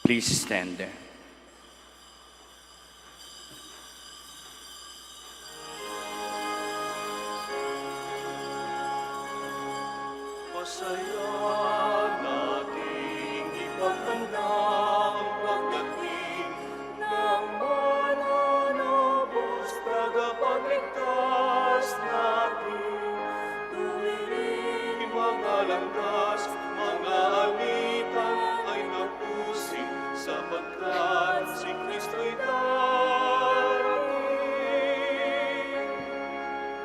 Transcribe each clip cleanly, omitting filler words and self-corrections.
Please stand. Masaya nating ipagkanda ang pagdating ng mananabos, tagapagligtas natin. Tuwirin mga landas, mga alitang ay tapusin, sapagkat si Kristo'y darating.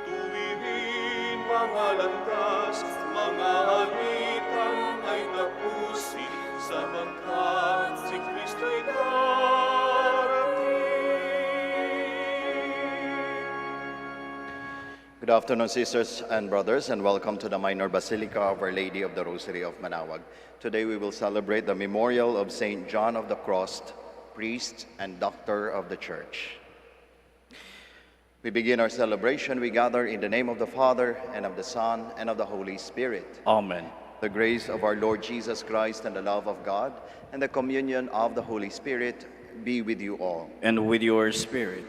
Tuwirin mga landas, mga alitang ay tapusin, sapagkat si Kristo'y darating. Good afternoon, sisters and brothers, and welcome to the Minor Basilica of Our Lady of the Rosary of Manaoag. Today we will celebrate the memorial of Saint John of the Cross, priest and doctor of the Church. We begin our celebration. We gather in the name of the Father, and of the Son, and of the Holy Spirit. Amen. The grace of our Lord Jesus Christ and the love of God and the communion of the Holy Spirit be with you all. And with your spirit.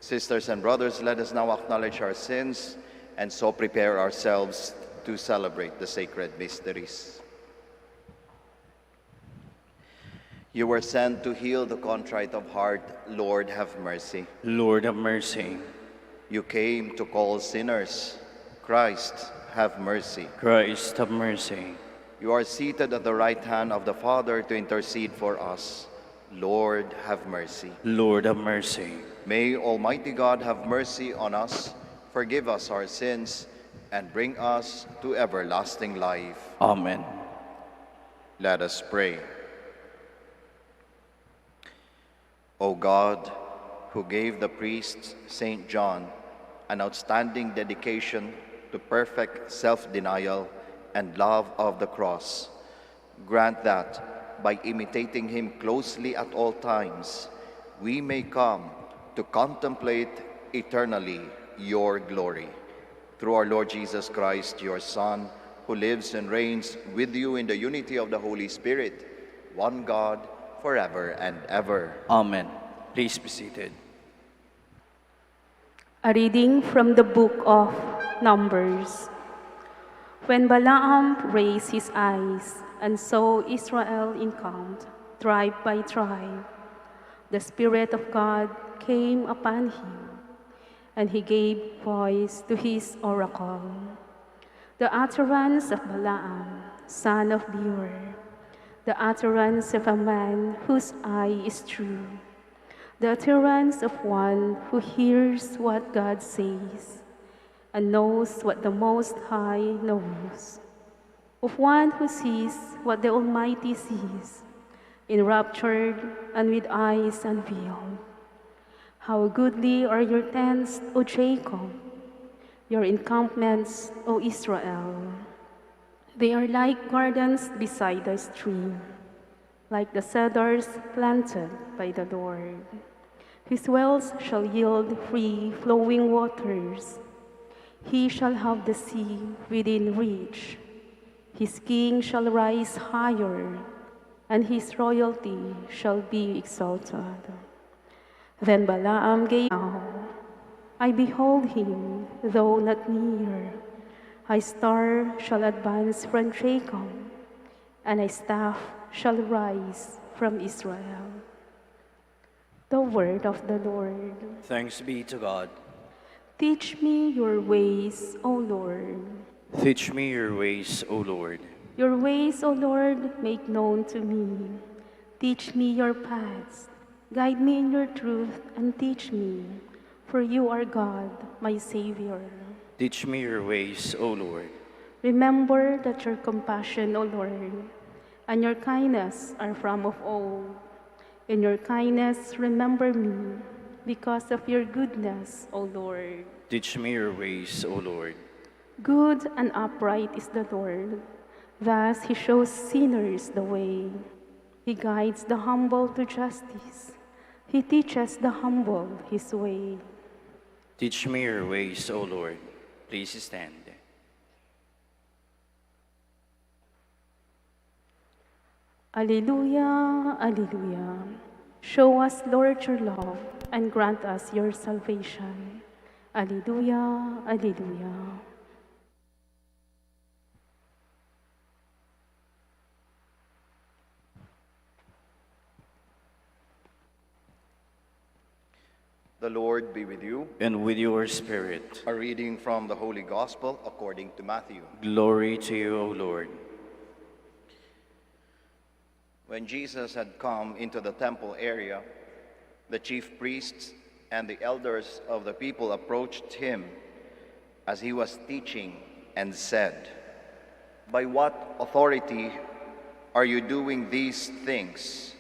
Sisters and brothers, let us now acknowledge our sins and so prepare ourselves to celebrate the sacred mysteries. You were sent to heal the contrite of heart. Lord, have mercy. Lord, have mercy. You came to call sinners. Christ, have mercy. Christ, have mercy. You are seated at the right hand of the Father to intercede for us. Lord, have mercy. Lord, have mercy. May Almighty God have mercy on us, forgive us our sins, and bring us to everlasting life. Amen. Let us pray. O God, who gave the priest Saint John an outstanding dedication to perfect self-denial and love of the cross, grant that, by imitating him closely at all times, we may come to contemplate eternally your glory. Through our Lord Jesus Christ, your Son, who lives and reigns with you in the unity of the Holy Spirit, one God, forever and ever. Amen. Please be seated. A reading from the book of Numbers. When Balaam raised his eyes and saw Israel encamped, tribe by tribe, the Spirit of God came upon him, and he gave voice to his oracle, the utterance of Balaam, son of Beor, the utterance of a man whose eye is true, the utterance of one who hears what God says and knows what the Most High knows, of one who sees what the Almighty sees, enraptured and with eyes unveiled. How goodly are your tents, O Jacob, your encampments, O Israel. They are like gardens beside the stream, like the cedars planted by the Lord. His wells shall yield free flowing waters. He shall have the sea within reach. His king shall rise higher, and his royalty shall be exalted. Then Balaam gave out, I behold him, though not near. A star shall advance from Jacob, and a staff shall rise from Israel. The word of the Lord. Thanks be to God. Teach me your ways, O Lord. Teach me your ways, O Lord. Your ways, O Lord, make known to me. Teach me your paths. Guide me in your truth and teach me, for you are God, my Savior. Teach me your ways, O Lord. Remember that your compassion, O Lord, and your kindness are from of old. In your kindness, remember me, because of your goodness, O Lord. Teach me your ways, O Lord. Good and upright is the Lord. Thus he shows sinners the way. He guides the humble to justice. He teaches the humble his way. Teach me your ways, O Lord. Please stand. Alleluia, Alleluia. Show us, Lord, your love and grant us your salvation. Alleluia, Alleluia. The Lord be with you. And with your spirit. A reading from the Holy Gospel according to Matthew. Glory to you, O Lord. When Jesus had come into the temple area, the chief priests and the elders of the people approached him as he was teaching and said, "By what authority are you doing these things?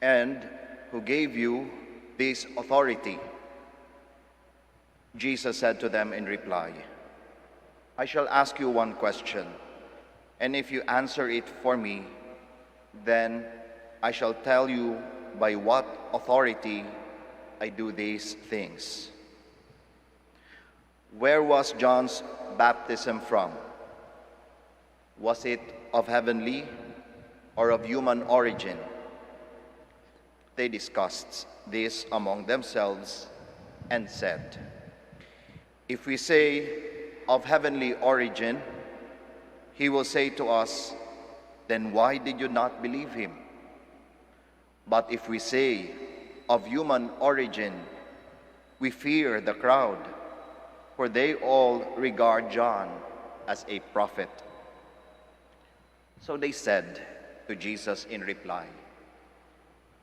And who gave you this authority?" Jesus said to them in reply, "I shall ask you one question, and if you answer it for me, then I shall tell you by what authority I do these things. Where was John's baptism from? Was it of heavenly or of human origin?" They discussed this among themselves and said, "If we say of heavenly origin, he will say to us, 'Then why did you not believe him?' But if we say of human origin, we fear the crowd, for they all regard John as a prophet." So they said to Jesus in reply,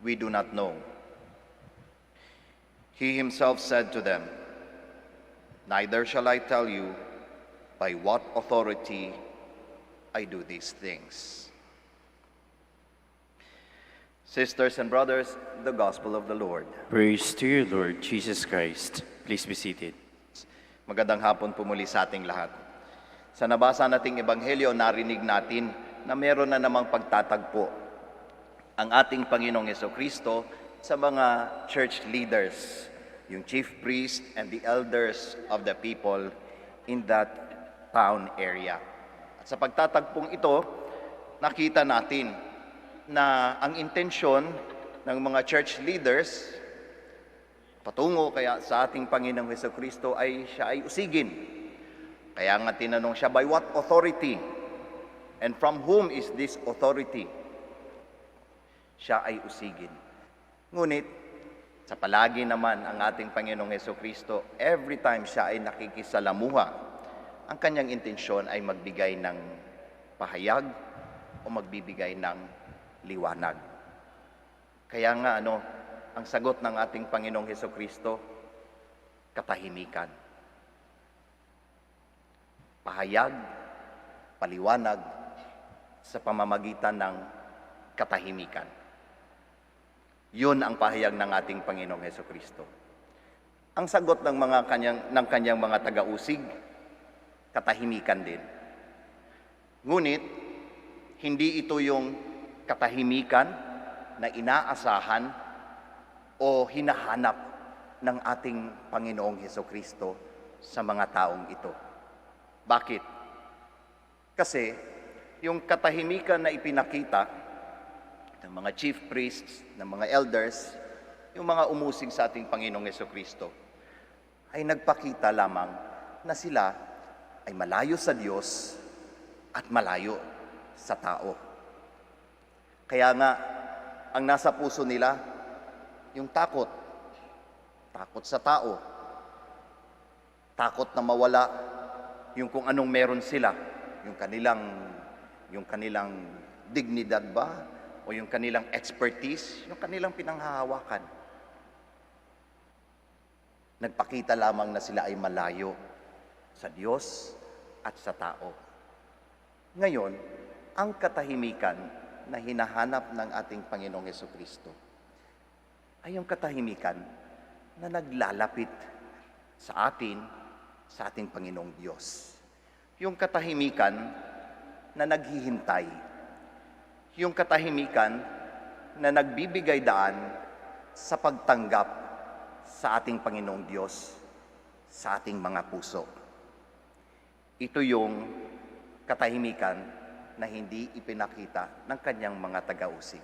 "We do not know." He himself said to them, "Neither shall I tell you by what authority I do these things." Sisters and brothers, the Gospel of the Lord. Praise to you, Lord Jesus Christ. Please be seated. Magandang hapon po muli sa ating lahat. Sa nabasa nating Ebanghelyo, narinig natin na meron na namang pagtatagpo ang ating Panginoong Jesucristo sa mga church leaders, yung chief priest and the elders of the people in that town area. At sa pagtatagpong ito, nakita natin na ang intensyon ng mga church leaders patungo kaya sa ating Panginoong Jesucristo ay siya ay usigin. Kaya nga tinanong siya, "By what authority? And from whom is this authority?" Siya ay usigin. Ngunit, sa palagi naman ang ating Panginoong Jesucristo, every time siya ay nakikisalamuha, ang kanyang intensyon ay magbigay ng pahayag o magbibigay ng liwanag. Kaya nga ang sagot ng ating Panginoong Jesucristo, katahimikan. Pahayag, paliwanag sa pamamagitan ng katahimikan. Yun ang pahayag ng ating Panginoong Jesucristo. Ang sagot ng kanyang mga taga-usig, katahimikan din. Ngunit hindi ito yung katahimikan na inaasahan o hinahanap ng ating Panginoong Jesucristo sa mga taong ito. Bakit? Kasi yung katahimikan na ipinakita ng mga chief priests, ng mga elders, yung mga umusig sa ating Panginoong Jesucristo, ay nagpakita lamang na sila ay malayo sa Diyos at malayo sa tao. Kaya nga, ang nasa puso nila, yung takot. Takot sa tao. Takot na mawala yung kung anong meron sila. Yung kanilang dignidad ba? O yung kanilang expertise? Yung kanilang pinanghahawakan. Nagpakita lamang na sila ay malayo sa Diyos at sa tao. Ngayon, ang katahimikan na hinahanap ng ating Panginoong Jesucristo ay yung katahimikan na naglalapit sa ating Panginoong Diyos. Yung katahimikan na naghihintay. Yung katahimikan na nagbibigay daan sa pagtanggap sa ating Panginoong Diyos sa ating mga puso. Ito yung katahimikan na hindi ipinakita ng kanyang mga tagausig.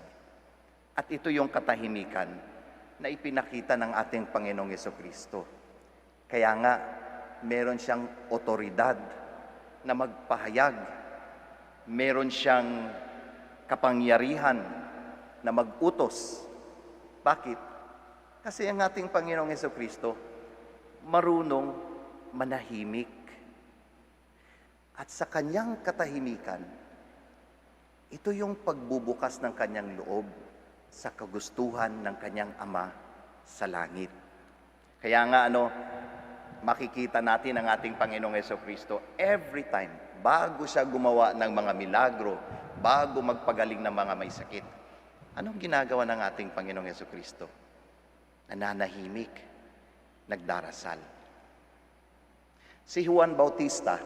At ito yung katahimikan na ipinakita ng ating Panginoong Jesucristo. Kaya nga, meron siyang otoridad na magpahayag. Meron siyang kapangyarihan na mag-utos. Bakit? Kasi ang ating Panginoong Jesucristo, marunong manahimik. At sa kanyang katahimikan, ito yung pagbubukas ng kanyang loob sa kagustuhan ng kanyang Ama sa langit. Kaya nga makikita natin ang ating Panginoong Jesucristo every time, bago siya gumawa ng mga milagro, bago magpagaling ng mga may sakit. Anong ginagawa ng ating Panginoong Jesucristo? Nananahimik, nagdarasal. Si Juan Bautista,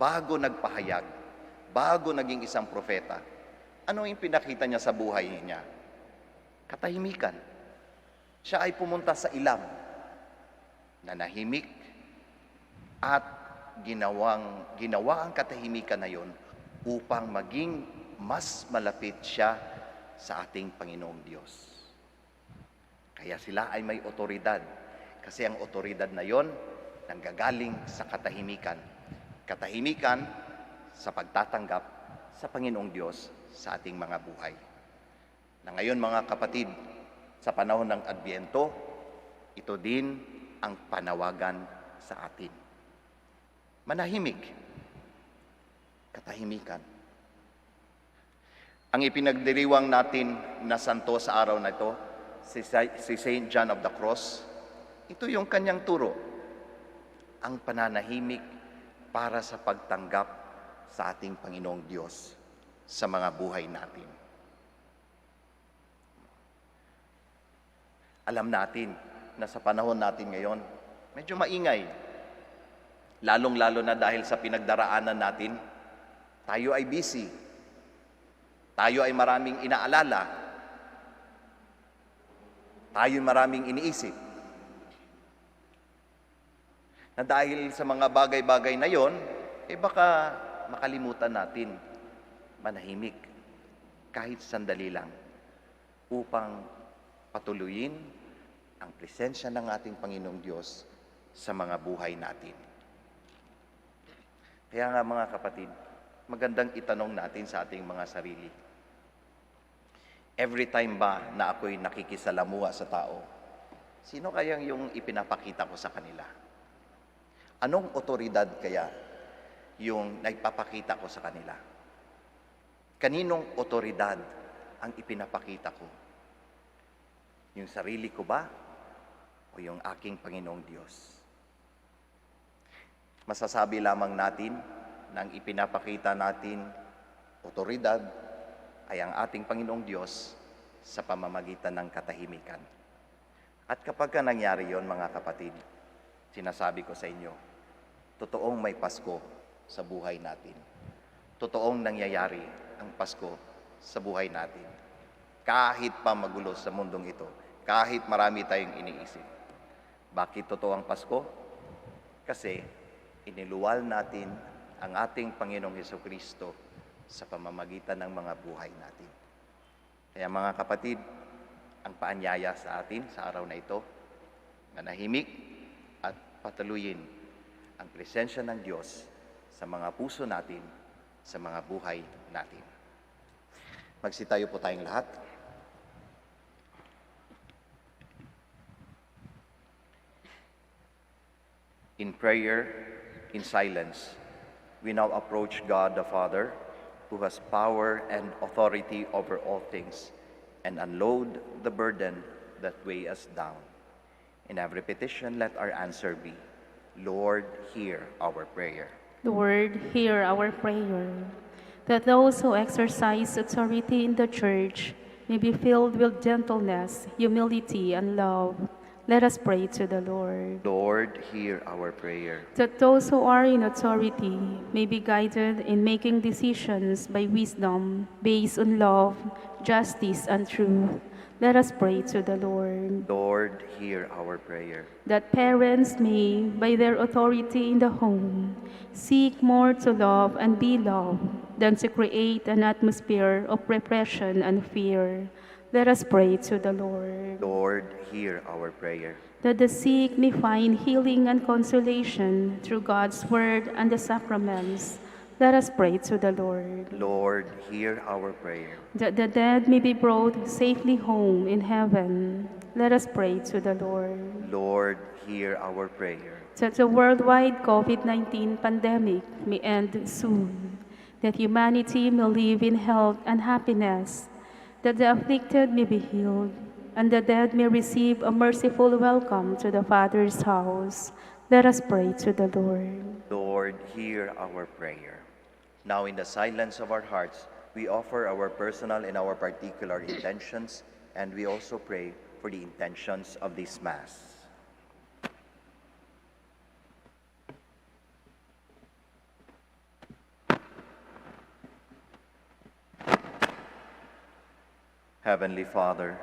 bago nagpahayag, bago naging isang propeta, ano yung pinakita niya sa buhay niya? Katahimikan. Siya ay pumunta sa ilang, nanahimik, at ginawa ang katahimikan na yon upang maging mas malapit siya sa ating Panginoong Diyos. Kaya sila ay may otoridad, kasi ang otoridad na yon nanggagaling sa katahimikan. Katahimikan sa pagtatanggap sa Panginoong Diyos sa ating mga buhay. Na ngayon mga kapatid, sa panahon ng Adbyento, ito din ang panawagan sa atin. Manahimik, katahimikan. Ang ipinagdiriwang natin na santo sa araw na ito, si Saint John of the Cross, ito yung kanyang turo, ang pananahimik para sa pagtanggap sa ating Panginoong Diyos sa mga buhay natin. Alam natin na sa panahon natin ngayon, medyo maingay. Lalong-lalo na dahil sa pinagdaraanan natin, tayo ay busy. Tayo ay maraming inaalala. Tayo ay maraming iniisip. Na dahil sa mga bagay-bagay na yon, baka makalimutan natin manahimik kahit sandali lang upang patuloyin ang presensya ng ating Panginoong Diyos sa mga buhay natin. Kaya nga mga kapatid, magandang itanong natin sa ating mga sarili. Every time ba na ako'y nakikisalamuha sa tao, sino kayang yung ipinapakita ko sa kanila? Anong otoridad kaya yung nagpapakita ko sa kanila? Kaninong otoridad ang ipinapakita ko? Yung sarili ko ba o yung aking Panginoong Diyos? Masasabi lamang natin na ang ipinapakita natin otoridad ay ang ating Panginoong Diyos sa pamamagitan ng katahimikan. At kapag nangyari yon mga kapatid, sinasabi ko sa inyo, totoong may Pasko sa buhay natin. Totoong nangyayari ang Pasko sa buhay natin. Kahit pa magulo sa mundong ito, kahit marami tayong iniisip. Bakit totoo ang Pasko? Kasi iniluwal natin ang ating Panginoong Jesucristo sa pamamagitan ng mga buhay natin. Kaya mga kapatid, ang paanyaya sa atin sa araw na ito, manahimik at patuloyin ang presensya ng Diyos sa mga puso natin, sa mga buhay natin. Magsitayo po tayong lahat. In prayer, in silence, we now approach God the Father, who has power and authority over all things, and unload the burden that weigh us down. In every petition, let our answer be, Lord, hear our prayer. Lord, hear our prayer, that those who exercise authority in the Church may be filled with gentleness, humility, and love. Let us pray to the Lord. Lord, hear our prayer. That those who are in authority may be guided in making decisions by wisdom based on love, justice, and truth. Let us pray to the Lord. Lord, hear our prayer. That parents may, by their authority in the home, seek more to love and be loved than to create an atmosphere of repression and fear. Let us pray to the Lord. Lord, hear our prayer. That the sick may find healing and consolation through God's word and the sacraments. Let us pray to the Lord. Lord, hear our prayer. That the dead may be brought safely home in heaven. Let us pray to the Lord. Lord, hear our prayer. That the worldwide COVID-19 pandemic may end soon. That humanity may live in health and happiness. That the afflicted may be healed, and the dead may receive a merciful welcome to the Father's house. Let us pray to the Lord. Lord, hear our prayer. Now in the silence of our hearts, we offer our personal and our particular intentions, and we also pray for the intentions of this Mass. Heavenly Father,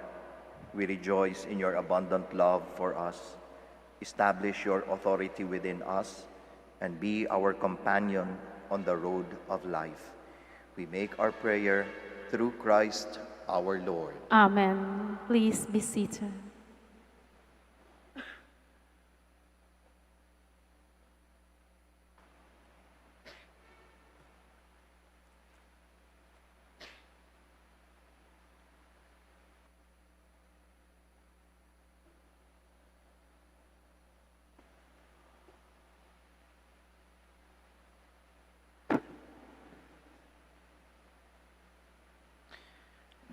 we rejoice in your abundant love for us. Establish your authority within us and be our companion on the road of life. We make our prayer through Christ our Lord. Amen. Please be seated.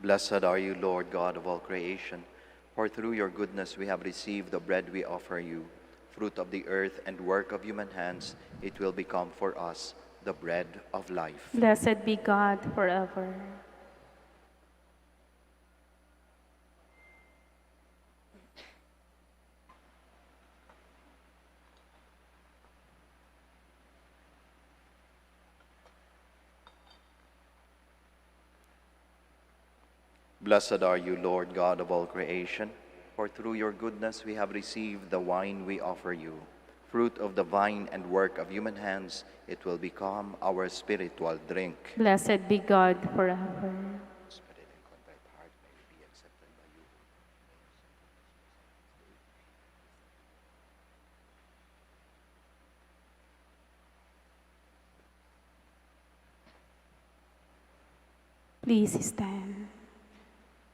Blessed are you, Lord God of all creation, for through your goodness we have received the bread we offer you. Fruit of the earth and work of human hands, it will become for us the bread of life. Blessed be God forever. Blessed are you, Lord God of all creation, for through your goodness we have received the wine we offer you. Fruit of the vine and work of human hands, it will become our spiritual drink. Blessed be God forever. Spirit and contrite heart may be accepted by you. Please stand.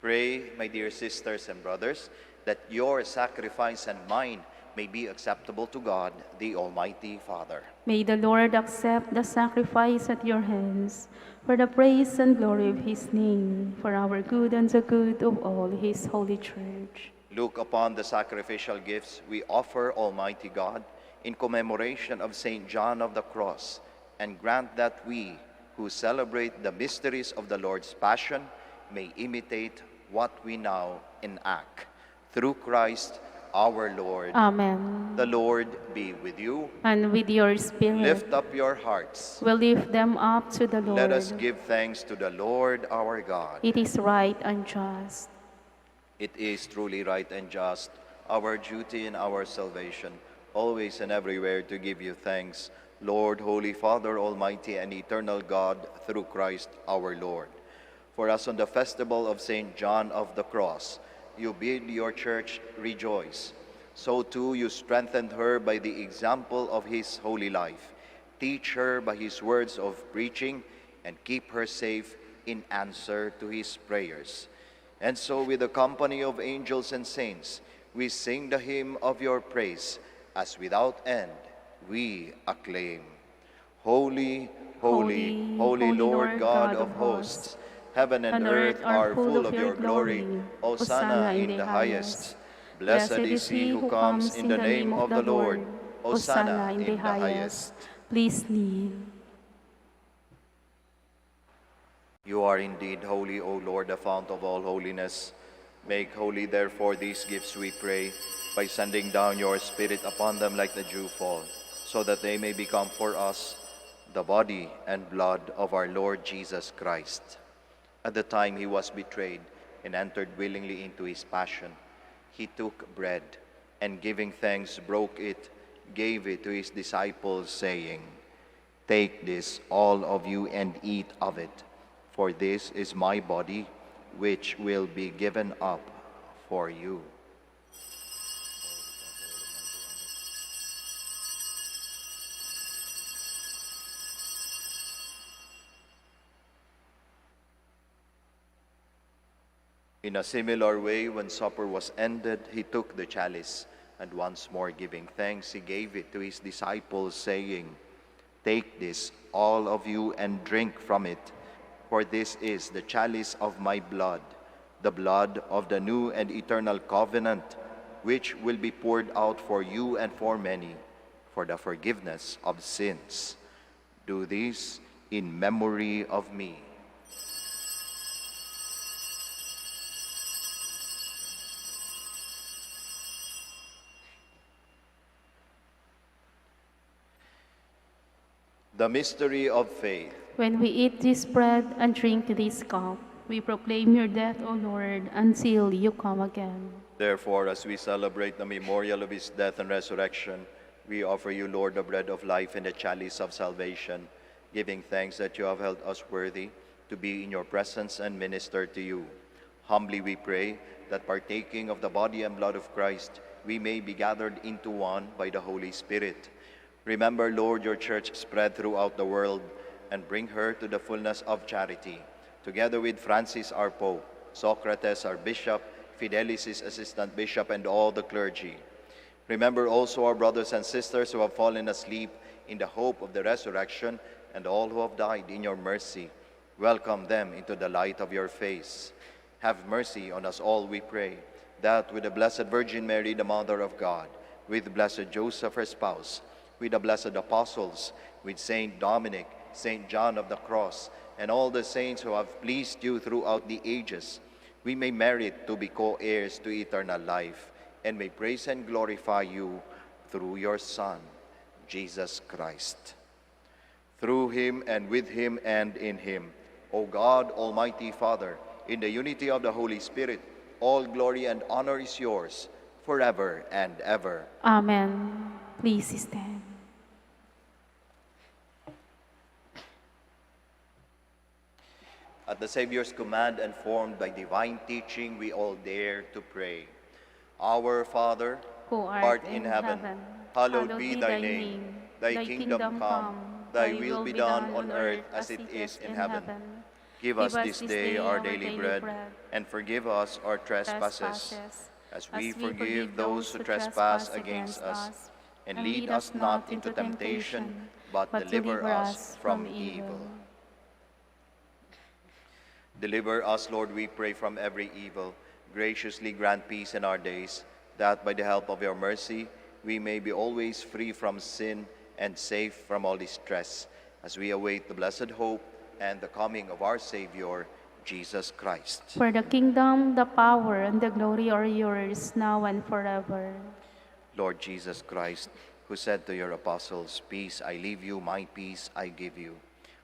Pray, my dear sisters and brothers, that your sacrifice and mine may be acceptable to God, the Almighty Father. May the Lord accept the sacrifice at your hands for the praise and glory of his name, for our good and the good of all his holy church. Look upon the sacrificial gifts we offer, Almighty God, in commemoration of St. John of the Cross, and grant that we, who celebrate the mysteries of the Lord's Passion, may imitate what we now enact. Through Christ our Lord. Amen. The Lord be with you. And with your spirit, Lift up your hearts. we lift them up to the Lord. Let us give thanks to the Lord our God. It is right and just. It is truly right and just, our duty and our salvation, always and everywhere to give you thanks, Lord, Holy Father, Almighty and eternal God, through Christ our Lord. For us on the festival of St. John of the Cross, you bid your church rejoice. So too you strengthened her by the example of his holy life. Teach her by his words of preaching and keep her safe in answer to his prayers. And so with the company of angels and saints, we sing the hymn of your praise, as without end we acclaim. Holy, holy, holy Lord God of hosts, heaven and earth are full of your glory. Hosanna in the highest. Blessed is he who comes in the name of the Lord. Hosanna in the highest. Please kneel. You are indeed holy, O Lord, the fount of all holiness. Make holy, therefore, these gifts, we pray, by sending down your Spirit upon them like the dewfall, so that they may become for us the body and blood of our Lord Jesus Christ. At the time he was betrayed and entered willingly into his passion, he took bread and giving thanks broke it, gave it to his disciples, saying, Take this, all of you, and eat of it, for this is my body, which will be given up for you. In a similar way, when supper was ended, he took the chalice, and once more giving thanks, he gave it to his disciples, saying, "Take this, all of you, and drink from it, for this is the chalice of my blood, the blood of the new and eternal covenant, which will be poured out for you and for many, for the forgiveness of sins. Do this in memory of me." The mystery of faith. When we eat this bread and drink this cup, we proclaim your death, O Lord, until you come again. Therefore, as we celebrate the memorial of his death and resurrection, we offer you, Lord, the bread of life and the chalice of salvation, giving thanks that you have held us worthy to be in your presence and minister to you. Humbly we pray that partaking of the body and blood of Christ, we may be gathered into one by the Holy Spirit. Remember, Lord, your church spread throughout the world, and bring her to the fullness of charity, together with Francis our Pope, Socrates our Bishop, Fidelis his Assistant Bishop, and all the clergy. Remember also our brothers and sisters who have fallen asleep in the hope of the resurrection, and all who have died in your mercy. Welcome them into the light of your face. Have mercy on us all, we pray, that with the Blessed Virgin Mary, the Mother of God, with Blessed Joseph, her spouse, with the blessed apostles, with Saint Dominic, Saint John of the Cross, and all the saints who have pleased you throughout the ages, we may merit to be co-heirs to eternal life, and may praise and glorify you through your Son, Jesus Christ. Through him, and with him, and in him, O God, Almighty Father, in the unity of the Holy Spirit, all glory and honor is yours, forever and ever. Amen. Please stand. At the Savior's command and formed by divine teaching, we all dare to pray. Our Father, Who art in heaven, hallowed be thy name. Thy kingdom come, thy will be done on earth as it is in heaven. Give us this day our daily bread, and forgive us our trespasses, as we forgive those who trespass against us. And lead us not into temptation, but deliver us from evil. Deliver us, Lord, we pray, from every evil. Graciously grant peace in our days, that by the help of your mercy, we may be always free from sin and safe from all distress, as we await the blessed hope and the coming of our Savior, Jesus Christ. For the kingdom, the power, and the glory are yours, now and forever. Lord Jesus Christ, who said to your apostles, "Peace I leave you, my peace I give you,"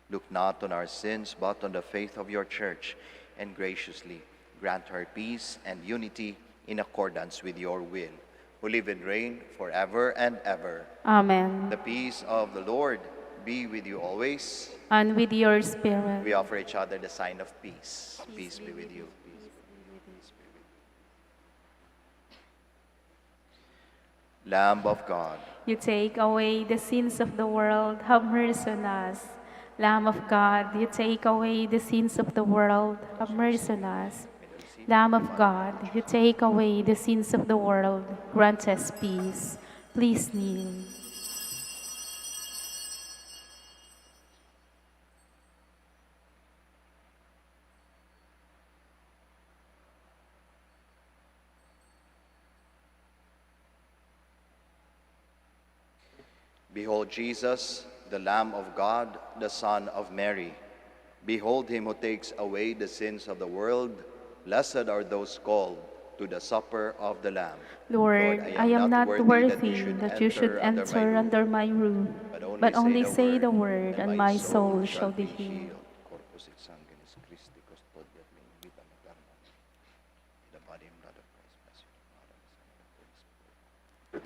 look not on our sins, but on the faith of your church, and graciously grant her peace and unity in accordance with your will, who live and reign forever and ever. Amen. The peace of the Lord be with you always. And with your spirit. We offer each other the sign of peace. Peace be with you. Lamb of God, You take away the sins of the world, have mercy on us. Lamb of God, you take away the sins of the world, have mercy on us. Lamb of God, you take away the sins of the world, grant us peace. Please kneel. behold Jesus, the Lamb of God, the Son of Mary. Behold him who takes away the sins of the world. Blessed are those called to the supper of the Lamb. Lord, I am not worthy that you should enter roof, under my roof, but only say the word, and my soul shall be healed. Corpus et sanguinis Christi custodiat me in vitam aeternam. In the body and blood of Christ, bless you, the Father, the Son, and the Holy Spirit.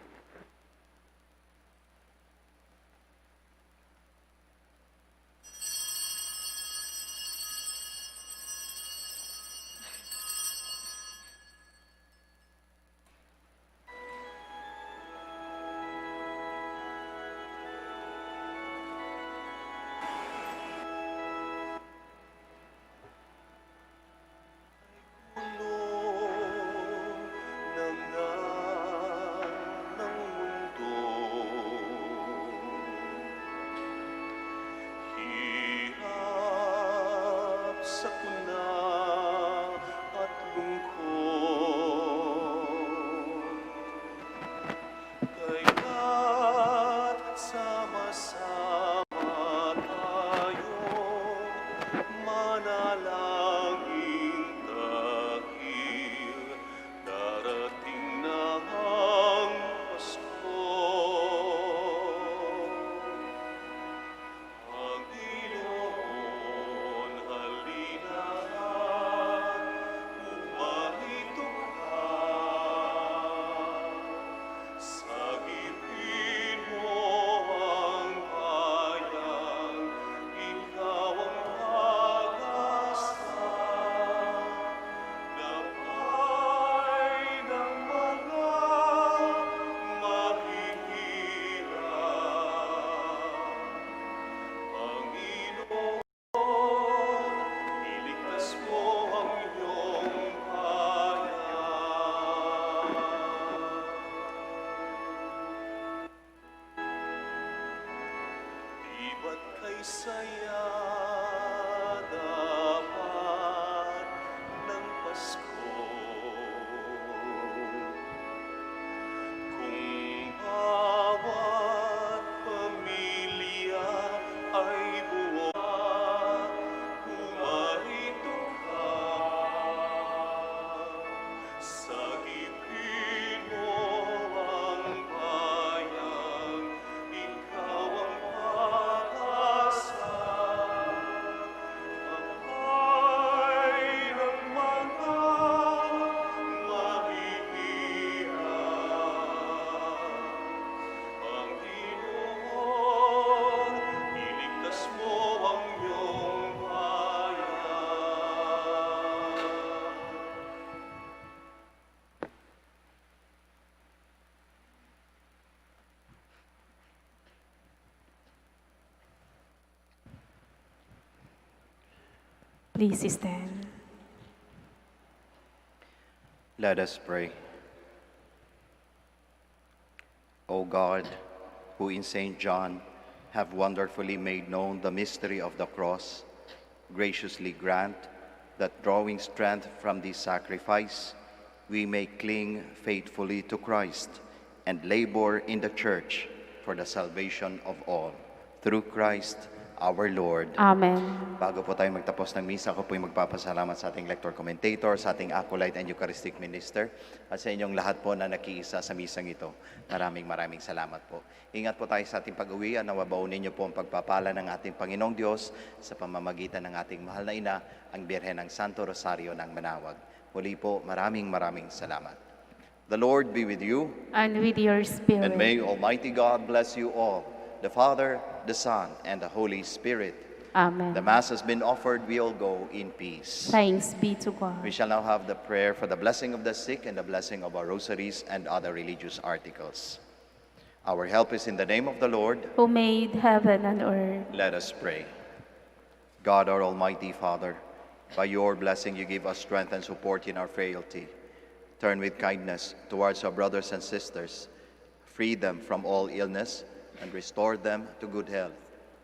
Please stand. Let us pray. O God, who in St. John have wonderfully made known the mystery of the cross, graciously grant that drawing strength from this sacrifice, we may cling faithfully to Christ and labor in the Church for the salvation of all. Through Christ our Lord. Amen. Bago po tayo magtapos ng misa, ako po'y magpapasalamat sa ating lector-commentator, sa ating acolyte and Eucharistic Minister, at sa inyong lahat po na nakiisa sa misang ito. Maraming salamat po. Ingat po tayo sa ating pag-uwi, na mabaunin niyo po ang pagpapala ng ating Panginoong Diyos sa pamamagitan ng ating mahal na ina, ang Birhen ng Santo Rosario ng Manaoag. Muli po, maraming salamat. The Lord be with you, And with your spirit. and may Almighty God bless you all, the Father, the Son, and the Holy Spirit. Amen. The Mass has been offered. We all go in peace. Thanks be to God. We shall now have the prayer for the blessing of the sick and the blessing of our rosaries and other religious articles. Our help is in the name of the Lord. Who made heaven and earth. Let us pray. God, our Almighty Father, by your blessing you give us strength and support in our frailty. Turn with kindness towards our brothers and sisters. Free them from all illness and restore them to good health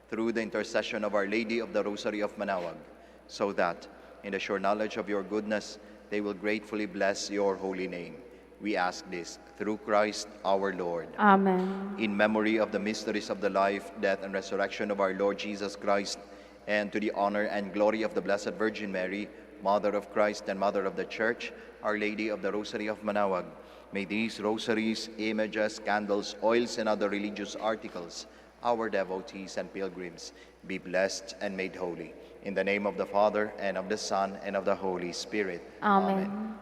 through the intercession of Our Lady of the Rosary of Manaoag, so that, in the sure knowledge of your goodness, they will gratefully bless your holy name. We ask this through Christ our Lord. Amen. In memory of the mysteries of the life, death, and resurrection of our Lord Jesus Christ, and to the honor and glory of the Blessed Virgin Mary, Mother of Christ and Mother of the Church, Our Lady of the Rosary of Manaoag, may these rosaries, images, candles, oils, and other religious articles, our devotees and pilgrims, be blessed and made holy. In the name of the Father, and of the Son, and of the Holy Spirit. Amen.